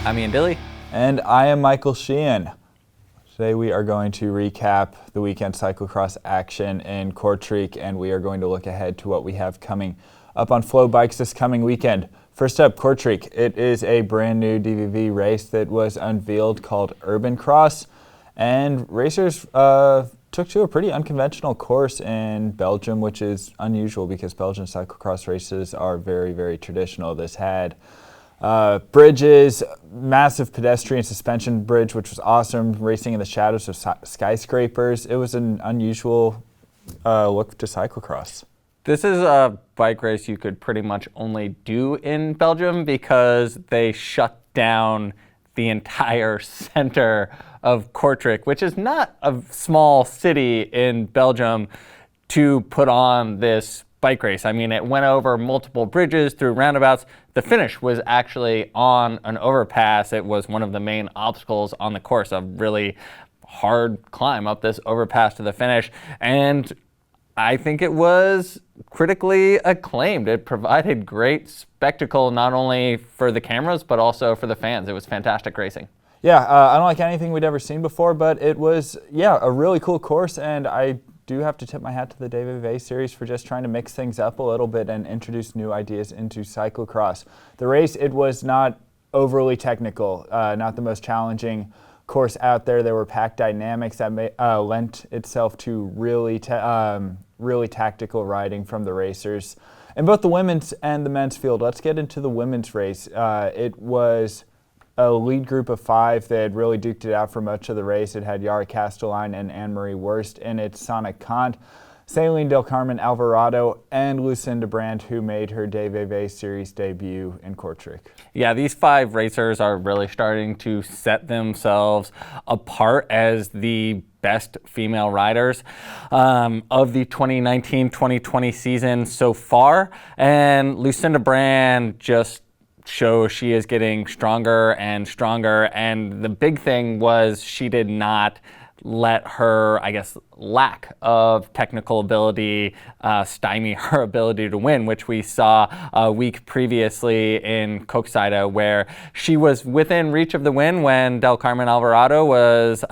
I'm Ian Dille. And I am Michael Sheehan. Today we are going to recap the weekend cyclocross action in Kortrijk, and we are going to look ahead to what we have coming up on FloBikes this coming weekend. First up, Kortrijk. It is a brand new DVV race that was unveiled called Urban Cross, and racers took to a pretty unconventional course in Belgium, which is unusual because Belgian cyclocross races are very, very traditional. This had bridges, massive pedestrian suspension bridge, which was awesome, racing in the shadows of skyscrapers. It was an unusual look to cyclocross. This is a bike race you could pretty much only do in Belgium because they shut down the entire center of Kortrijk, which is not a small city in Belgium, to put on this bike race. I mean, it went over multiple bridges through roundabouts. The finish was actually on an overpass. It was one of the main obstacles on the course, a really hard climb up this overpass to the finish. And I think it was critically acclaimed. It provided great spectacle, not only for the cameras, but also for the fans. It was fantastic racing. Yeah, I don't like anything we'd ever seen before, but it was, a really cool course, and I do have to tip my hat to the DVV series for just trying to mix things up a little bit and introduce new ideas into cyclocross. The race, it was not overly technical, not the most challenging course out there. There were pack dynamics that lent itself to really tactical riding from the racers in both the women's and the men's field. Let's get into the women's race. It was a lead group of 5 that really duked it out for much of the race. It had Yara Castelline and Anne-Marie Wurst in it, Sana Kant, Celine Del Carmen Alvarado, and Lucinda Brand, who made her DVV series debut in Kortrijk. Yeah, these 5 racers are really starting to set themselves apart as the best female riders of the 2019-2020 season so far. And Lucinda Brand just shows she is getting stronger and stronger. And the big thing was she did not let her, lack of technical ability stymie her ability to win, which we saw a week previously in Koksijde, where she was within reach of the win when Del Carmen Alvarado was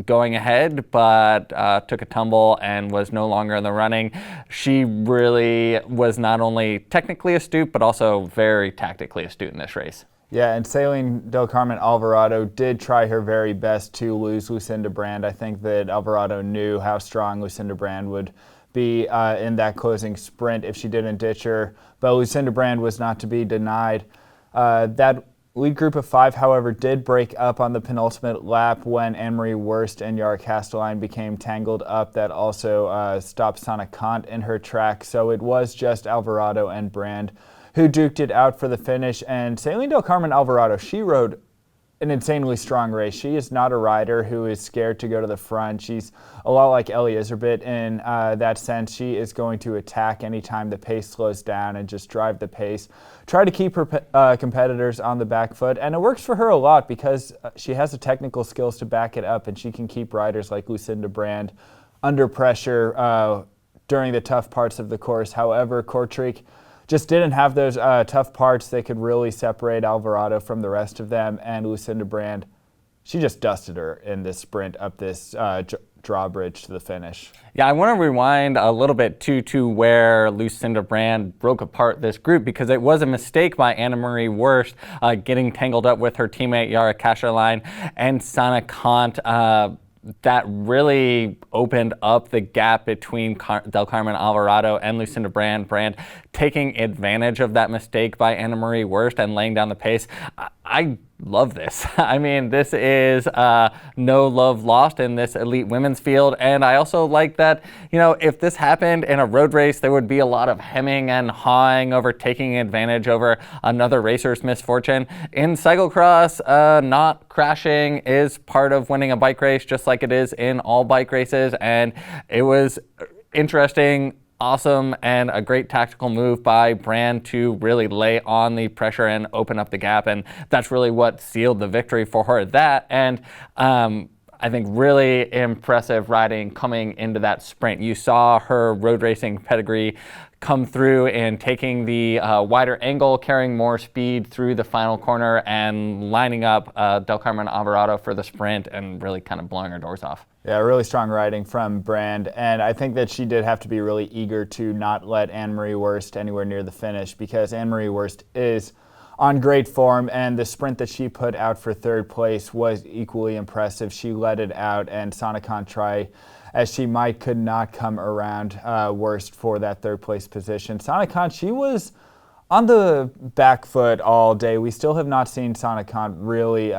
going ahead, but took a tumble and was no longer in the running. She really was not only technically astute, but also very tactically astute in this race. Yeah, and Celine Del Carmen Alvarado did try her very best to lose Lucinda Brand. I think that Alvarado knew how strong Lucinda Brand would be in that closing sprint if she didn't ditch her, but Lucinda Brand was not to be denied. That lead group of 5, however, did break up on the penultimate lap when Anne-Marie Wurst and Yara Castelline became tangled up. That also stopped Sana Kant in her track, so it was just Alvarado and Brand who duked it out for the finish. And Celine Del Carmen Alvarado, she rode an insanely strong race. She is not a rider who is scared to go to the front. She's a lot like Ellie Iserbit in that sense. She is going to attack anytime the pace slows down and just drive the pace. Try to keep her competitors on the back foot. And it works for her a lot because she has the technical skills to back it up, and she can keep riders like Lucinda Brand under pressure during the tough parts of the course. However, Kortrijk just didn't have those tough parts that could really separate Alvarado from the rest of them, and Lucinda Brand, she just dusted her in this sprint up this drawbridge to the finish. Yeah, I want to rewind a little bit to where Lucinda Brand broke apart this group, because it was a mistake by Anne-Marie Wurst getting tangled up with her teammate Yara Castelline and Sana Kant. That really opened up the gap between Del Carmen Alvarado and Lucinda Brand. Brand taking advantage of that mistake by Anne-Marie Wurst and laying down the pace. I love this. I mean, this is no love lost in this elite women's field. And I also like that, if this happened in a road race, there would be a lot of hemming and hawing over taking advantage over another racer's misfortune. In cyclocross, not crashing is part of winning a bike race, just like it is in all bike races. And it was interesting, awesome, and a great tactical move by Brand to really lay on the pressure and open up the gap, and that's really what sealed the victory for her. That, and I think really impressive riding coming into that sprint. You saw her road racing pedigree come through and taking the wider angle, carrying more speed through the final corner and lining up Del Carmen Alvarado for the sprint and really kind of blowing her doors off. Yeah, really strong riding from Brand, and I think that she did have to be really eager to not let Anne-Marie Worst anywhere near the finish, because Anne-Marie Worst is on great form, and the sprint that she put out for third place was equally impressive. She let it out, and Sana, try as she might, could not come around Worst for that third place position. Sana, she was on the back foot all day. We still have not seen Sana really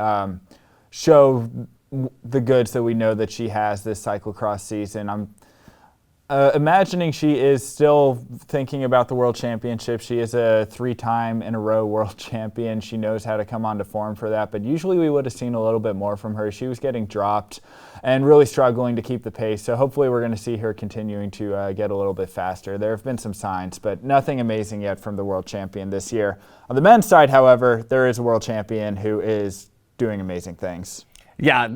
show the goods that we know that she has this cyclocross season. I'm imagining she is still thinking about the World Championship. She is a 3-time in a row World Champion. She knows how to come onto form for that, but usually we would have seen a little bit more from her. She was getting dropped and really struggling to keep the pace, so hopefully we're going to see her continuing to get a little bit faster. There have been some signs, but nothing amazing yet from the World Champion this year. On the men's side, however, there is a World Champion who is doing amazing things. Yeah,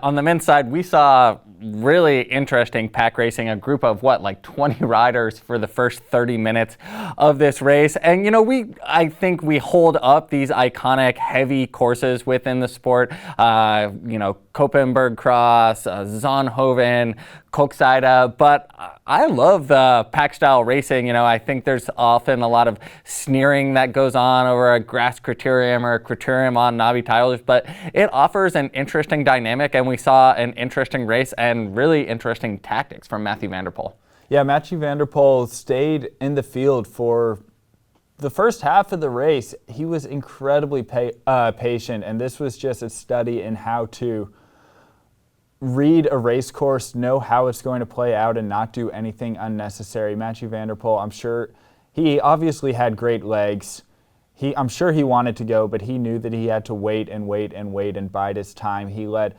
on the men's side, we saw really interesting pack racing, a group of like 20 riders for the first 30 minutes of this race. And, I think we hold up these iconic heavy courses within the sport, Koppenberg Cross, Zonhoven, Koksijde, but I love the pack style racing. I think there's often a lot of sneering that goes on over a grass criterium or a criterium on knobby tires, but it offers an interesting dynamic, and we saw an interesting race and really interesting tactics from Mathieu van der Poel. Yeah, Mathieu van der Poel stayed in the field for the first half of the race. He was incredibly patient, and this was just a study in how to read a race course, know how it's going to play out, and not do anything unnecessary. Mathieu van der Poel, I'm sure he obviously had great legs. I'm sure he wanted to go, but he knew that he had to wait and wait and wait and bide his time. He let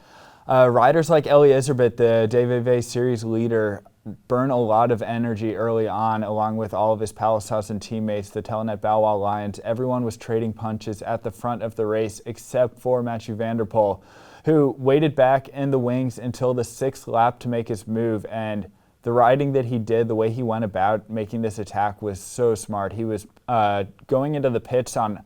riders like Elie Iserbyt, the DVV series leader, burn a lot of energy early on, along with all of his Palisausen teammates, the Telenet Bow Wow Lions. Everyone was trading punches at the front of the race except for Mathieu van der Poel, who waited back in the wings until the 6th lap to make his move. And the riding that he did, the way he went about making this attack, was so smart. He was going into the pits on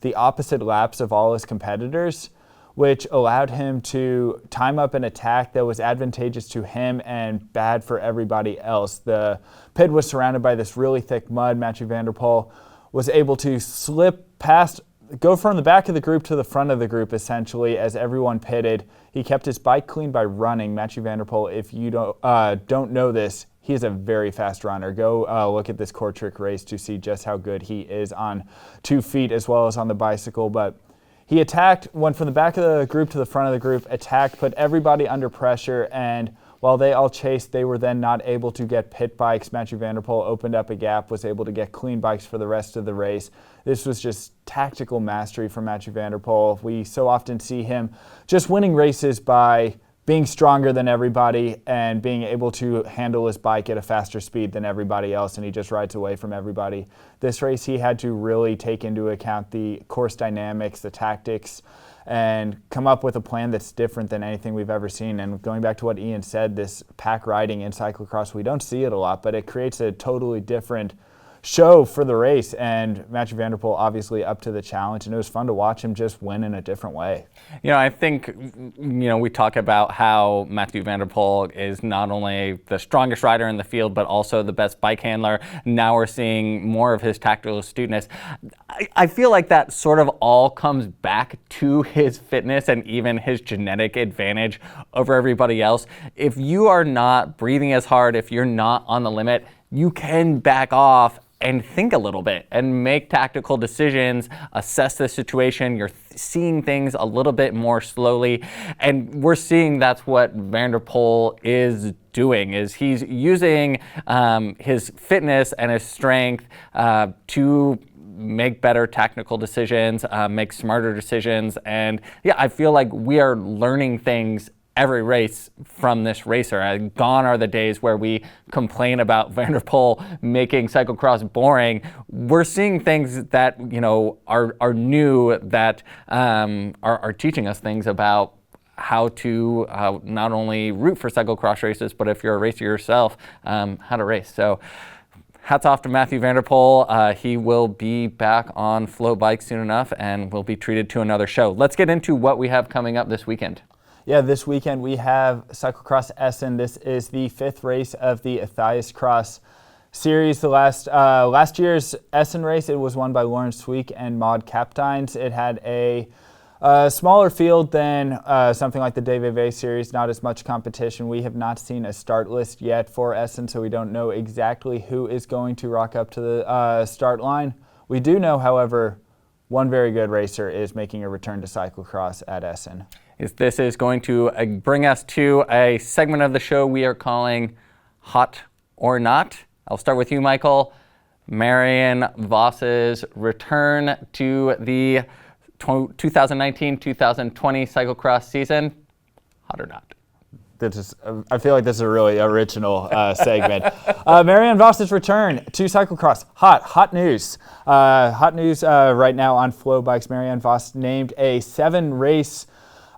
the opposite laps of all his competitors, which allowed him to time up an attack that was advantageous to him and bad for everybody else. The pit was surrounded by this really thick mud. Mathieu van der Poel was able to slip past, go from the back of the group to the front of the group, essentially, as everyone pitted. He kept his bike clean by running. Mathieu van der Poel, if you don't know this, he is a very fast runner. Go look at this Kortrijk race to see just how good he is on 2 feet as well as on the bicycle. But he attacked, went from the back of the group to the front of the group, attacked, put everybody under pressure, and while they all chased, they were then not able to get pit bikes. Mathieu van der Poel opened up a gap, was able to get clean bikes for the rest of the race. This was just tactical mastery from Mathieu van der Poel. We so often see him just winning races by being stronger than everybody and being able to handle his bike at a faster speed than everybody else, and he just rides away from everybody. This race, he had to really take into account the course dynamics, the tactics, and come up with a plan that's different than anything we've ever seen. And going back to what Ian said, this pack riding in cyclocross, we don't see it a lot, but it creates a totally different show for the race, and Mathieu van der Poel obviously up to the challenge, and it was fun to watch him just win in a different way. I think, we talk about how Mathieu van der Poel is not only the strongest rider in the field, but also the best bike handler. Now we're seeing more of his tactical astuteness. I feel like that sort of all comes back to his fitness and even his genetic advantage over everybody else. If you are not breathing as hard, if you're not on the limit, you can back off and think a little bit and make tactical decisions, assess the situation. You're seeing things a little bit more slowly, and we're seeing that's what van der Poel is doing, is he's using his fitness and his strength to make better tactical decisions, make smarter decisions. And yeah, I feel like we are learning things every race from this racer. Gone are the days where we complain about van der Poel making cyclocross boring. We're seeing things that are new, that are teaching us things about how to not only root for cyclocross races, but if you're a racer yourself, how to race. So hats off to Mathieu van der Poel. He will be back on FloBikes soon enough and will be treated to another show. Let's get into what we have coming up this weekend. Yeah, this weekend we have Cyclocross Essen. This is the 5th race of the Matthias Cross series. The last year's Essen race, it was won by Lauren Sweek and Maud Kapteins. It had a smaller field than something like the DVV series, not as much competition. We have not seen a start list yet for Essen, so we don't know exactly who is going to rock up to the start line. We do know, however, one very good racer is making a return to cyclocross at Essen. This is going to bring us to a segment of the show we are calling Hot or Not. I'll start with you, Michael. Marianne Voss's return to the 2019-2020 cyclocross season. Hot or not? I feel like this is a really original segment. Marianne Voss's return to cyclocross. Hot news. Hot news right now on FloBikes. Marianne Voss named a 7-race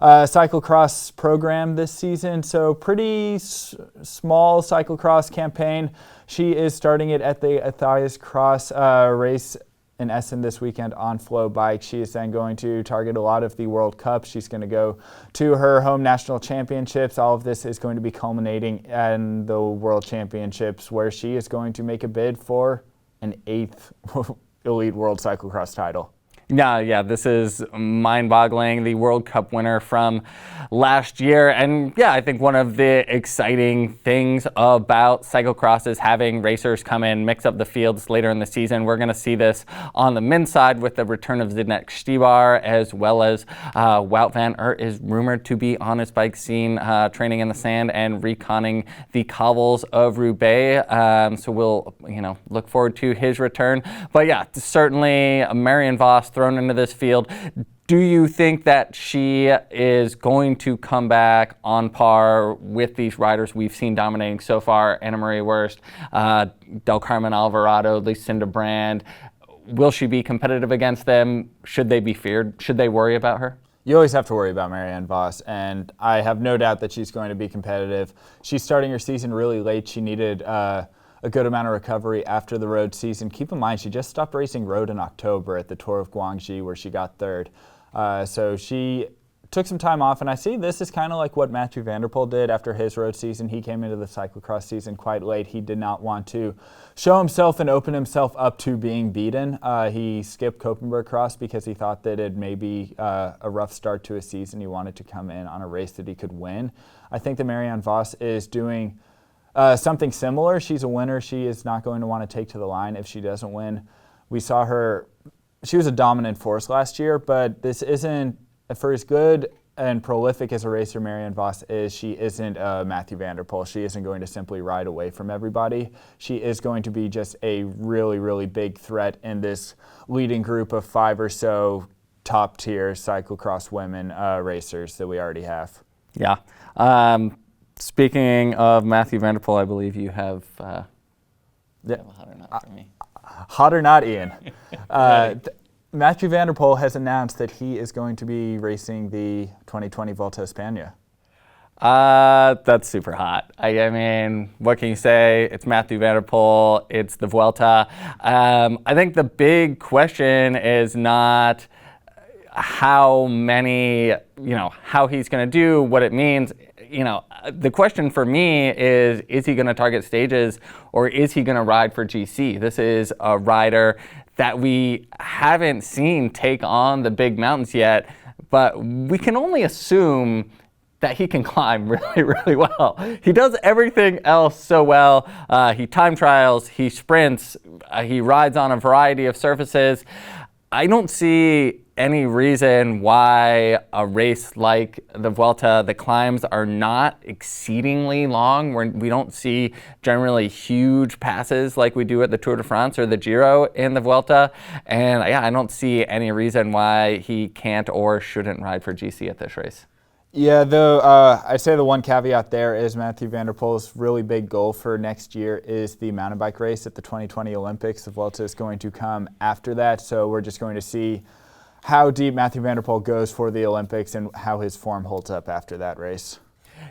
cyclocross program this season, so pretty small cyclocross campaign. She is starting it at the Matthias Cross race in Essen this weekend on FloBikes. She is then going to target a lot of the World Cup. She's going to go to her home national championships. All of this is going to be culminating in the World Championships, where she is going to make a bid for an 8th Elite World Cyclocross title. Yeah, this is mind-boggling. The World Cup winner from last year. And yeah, I think one of the exciting things about cyclocross is having racers come in, mix up the fields later in the season. We're going to see this on the men's side with the return of Zdeněk Štibar, as well as Wout van Aert is rumored to be on his bike scene, training in the sand and reconning the cobbles of Roubaix. So we'll look forward to his return. But yeah, certainly Marianne Voss thrown into this field. Do you think that she is going to come back on par with these riders we've seen dominating so far? Anna Marie Wurst, Del Carmen Alvarado, Lucinda Brand. Will she be competitive against them? Should they be feared? Should they worry about her? You always have to worry about Marianne Voss, and I have no doubt that she's going to be competitive. She's starting her season really late. She needed a good amount of recovery after the road season. Keep in mind, she just stopped racing road in October at the Tour of Guangxi, where she got 3rd. So she took some time off, and I see this is kind of like what Mathieu van der Poel did after his road season. He came into the cyclocross season quite late. He did not want to show himself and open himself up to being beaten. He skipped Koppenberg Cross because he thought that it may be a rough start to his season. He wanted to come in on a race that he could win. I think that Marianne Voss is doing something similar. She's a winner. She is not going to want to take to the line if she doesn't win. We saw her, she was a dominant force last year, but this isn't, for as good and prolific as a racer Marianne Voss is, she isn't Mathieu van der Poel. She isn't going to simply ride away from everybody. She is going to be just a really, really big threat in this leading group of 5 or so top-tier cyclocross women racers that we already have. Yeah. Speaking of Mathieu van der Poel, I believe you have a hot or not for me. Hot or not, Ian. Mathieu van der Poel has announced that he is going to be racing the 2020 Volta a España. That's super hot. I mean, what can you say? It's Mathieu van der Poel. It's the Vuelta. I think the big question is not how many, how he's going to do, what it means. The question for me is he going to target stages, or is he going to ride for GC? This is a rider that we haven't seen take on the big mountains yet, but we can only assume that he can climb really, really well. He does everything else so well. He time trials, he sprints, he rides on a variety of surfaces. I don't see any reason why a race like the Vuelta, the climbs are not exceedingly long. We don't see generally huge passes like we do at the Tour de France or the Giro in the Vuelta. And yeah, I don't see any reason why he can't or shouldn't ride for GC at this race. Yeah, though I'd say the one caveat there is Mathieu van der Poel's really big goal for next year is the mountain bike race at the 2020 Olympics. The Vuelta is going to come after that, so we're just going to see how deep Mathieu van der Poel goes for the Olympics and how his form holds up after that race.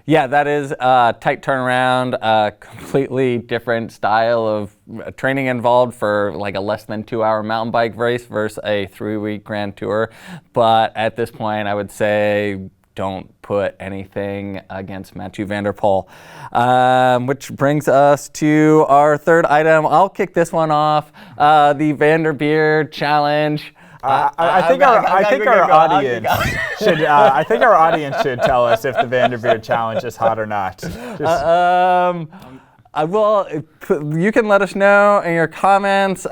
Yeah, that is a tight turnaround, a completely different style of training involved for like a less than 2-hour mountain bike race versus a 3-week Grand Tour. But at this point, I would say don't put anything against Mathieu van der Poel. Which brings us to our third item. I'll kick this one off, the Vanderbeer Challenge. I think our audience should tell us if the Vanderbeer Challenge is hot or not. You can let us know in your comments. The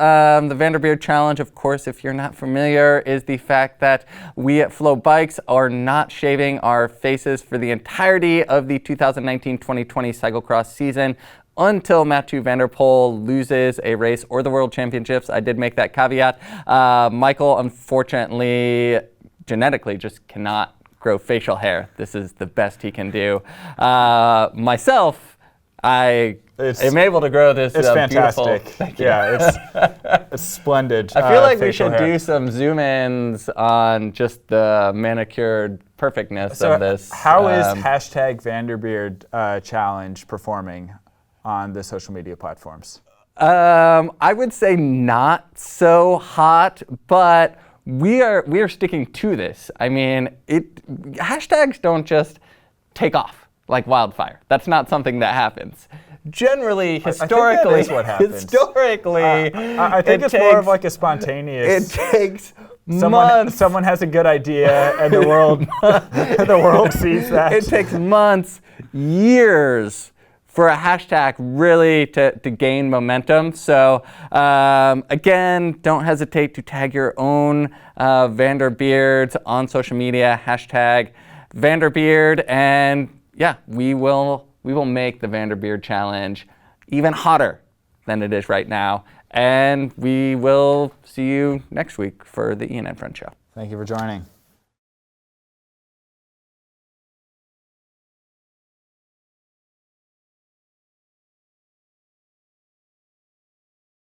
Vanderbeer Challenge, of course, if you're not familiar, is the fact that we at FloBikes are not shaving our faces for the entirety of the 2019-2020 cyclocross season until Mathieu van der Poel loses a race or the World Championships. I did make that caveat. Michael, unfortunately, genetically just cannot grow facial hair. This is the best he can do. Myself, I am able to grow this. It's fantastic. Beautiful. Yeah, it's splendid. I feel like we should hair. do some zoom-ins on just the manicured perfectness of this. How is hashtag Vanderbeer Challenge performing on the social media platforms? I would say not so hot, but we are sticking to this. I mean, hashtags don't just take off like wildfire. That's not something that happens. Generally, historically, I think that is what happens. I think it's more of like a spontaneous. It takes months. Someone has a good idea, and the world sees that. It takes months, years for a hashtag really to gain momentum. So again, don't hesitate to tag your own Vanderbeards on social media, hashtag Vanderbeard, and yeah, we will make the Vanderbeard Challenge even hotter than it is right now. And we will see you next week for the Ian and Friends Show. Thank you for joining.